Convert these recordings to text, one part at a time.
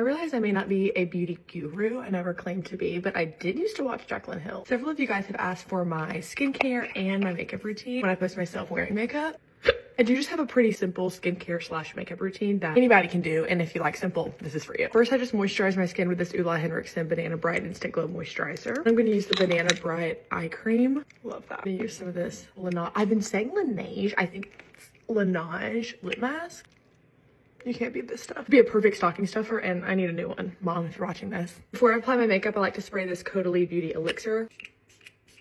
realize I may not be a beauty guru. I never claimed to be, but I did used to watch Jaclyn Hill. Several of you guys have asked for my skincare and my makeup routine when I post myself wearing makeup. I do just have a pretty simple skincare slash makeup routine that anybody can do, and if you like simple, this is for you. First, I just moisturize my skin with this Ulla Henriksen Banana Bright Instant Glow Moisturizer. I'm going to use the Banana Bright Eye Cream. Love that. I'm going to use some of this Laneige. I've been saying Laneige. I think it's Laneige lip mask. You can't beat this stuff. It'd be a perfect stocking stuffer, and I need a new one. Mom, if you're watching this. Before I apply my makeup, I like to spray this Kaylee Beauty Elixir.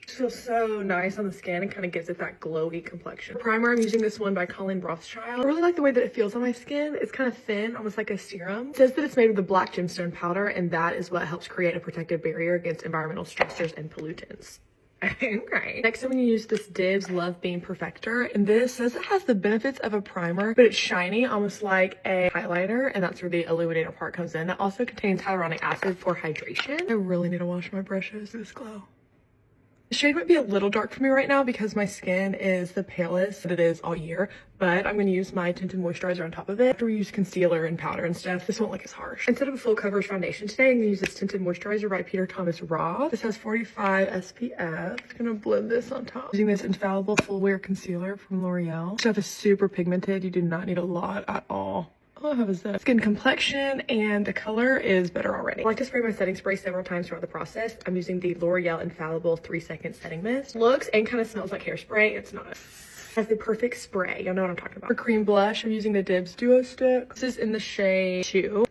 It feels so nice on the skin and kind of gives it that glowy complexion. Primer, I'm using this one by Colleen Rothschild. I really like the way that it feels on my skin. It's kind of thin, almost like a serum. It says that it's made with the black gemstone powder, and that is what helps create a protective barrier against environmental stressors and pollutants. Okay. Next, I'm going to use this Dibs Love Beam Perfector, and this says it has the benefits of a primer, but it's shiny, almost like a highlighter, and that's where the illuminator part comes in. It also contains hyaluronic acid for hydration. I really need to wash my brushes for this glow. The shade might be a little dark for me right now because my skin is the palest that it is all year, but I'm going to use my tinted moisturizer on top of it. After we use concealer and powder and stuff, this won't look as harsh. Instead of a full coverage foundation today, I'm going to use this tinted moisturizer by Peter Thomas Roth. This has 45 SPF. I'm going to blend this on top. Using this Infallible Full Wear Concealer from L'Oreal. Stuff is super pigmented. You do not need a lot at all. All I have is that skin complexion, and the color is better already. I like to spray my setting spray several times throughout the process. I'm using the L'Oreal Infallible 3-second setting mist. Looks and kind of smells like hairspray. It's not. It has the perfect spray. Y'all know what I'm talking about. For cream blush, I'm using the Dibs Duo Stick. This is in the shade 2.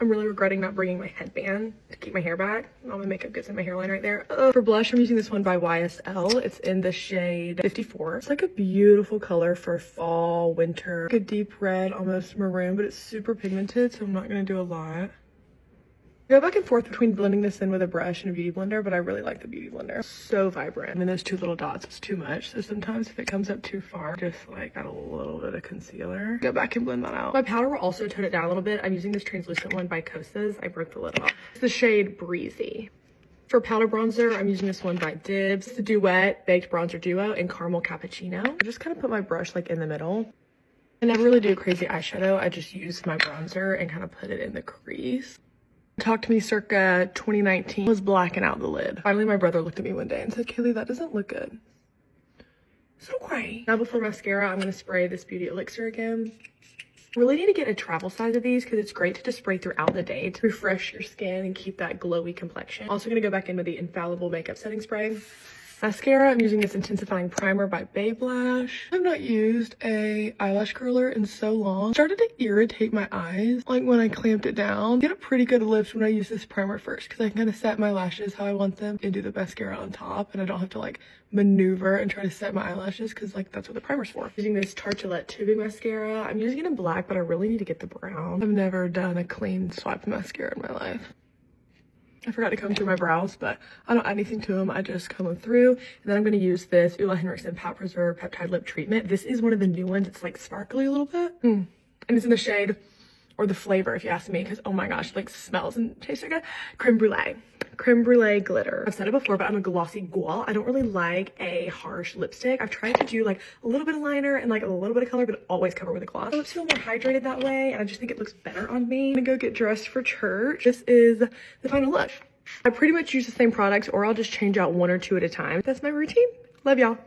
I'm really regretting not bringing my headband to keep my hair back. All my makeup gets in my hairline right there. For blush, I'm using this one by YSL. It's in the shade 54. It's like a beautiful color for fall, winter. Like a deep red, almost maroon, but it's super pigmented, so I'm not going to do a lot. I go back and forth between blending this in with a brush and a beauty blender, but I really like the beauty blender. So vibrant. And then those two little dots is too much. So sometimes if it comes up too far, just like add a little bit of concealer. Go back and blend that out. My powder will also tone it down a little bit. I'm using this translucent one by Kosas. I broke the lid off. It's the shade Breezy. For powder bronzer, I'm using this one by Dibs. It's the Duet Baked Bronzer Duo in Caramel Cappuccino. I just kind of put my brush like in the middle. I never really do a crazy eyeshadow. I just use my bronzer and kind of put it in the crease. Talked to me circa 2019, was blacking out the lid. Finally, my brother looked at me one day and said, Kaylee, that doesn't look good. So why? Now before mascara, I'm going to spray this Beauty Elixir again. Really need to get a travel size of these because it's great to just spray throughout the day to refresh your skin and keep that glowy complexion. Also going to go back in with the Infallible Makeup Setting Spray. Mascara, I'm using this Intensifying Primer by Babe Lash. I've not used a eyelash curler in so long. It started to irritate my eyes, like when I clamped it down. I get a pretty good lift when I use this primer first because I can kind of set my lashes how I want them and do the mascara on top, and I don't have to like maneuver and try to set my eyelashes because like that's what the primer's for. Using this Tartelette Tubing Mascara. I'm using it in black, but I really need to get the brown. I've never done a clean swipe mascara in my life. I forgot to comb through my brows, but I don't add anything to them. I just comb them through. And then I'm going to use this Ulla Henriksen Pout Preserve Peptide Lip Treatment. This is one of the new ones. It's like sparkly a little bit. And it's in the shade, or the flavor if you ask me, because oh my gosh, it like smells and tastes so good. Creme Brulee. Creme Brulee Glitter. I've said it before, but I'm a glossy gal. I don't really like a harsh lipstick. I've tried to do like a little bit of liner and like a little bit of color, but always cover with a gloss. My lips feel more hydrated that way, and I just think it looks better on me. I'm gonna go get dressed for church. This is the final look. I pretty much use the same products, or I'll just change out one or two at a time. That's my routine. Love y'all.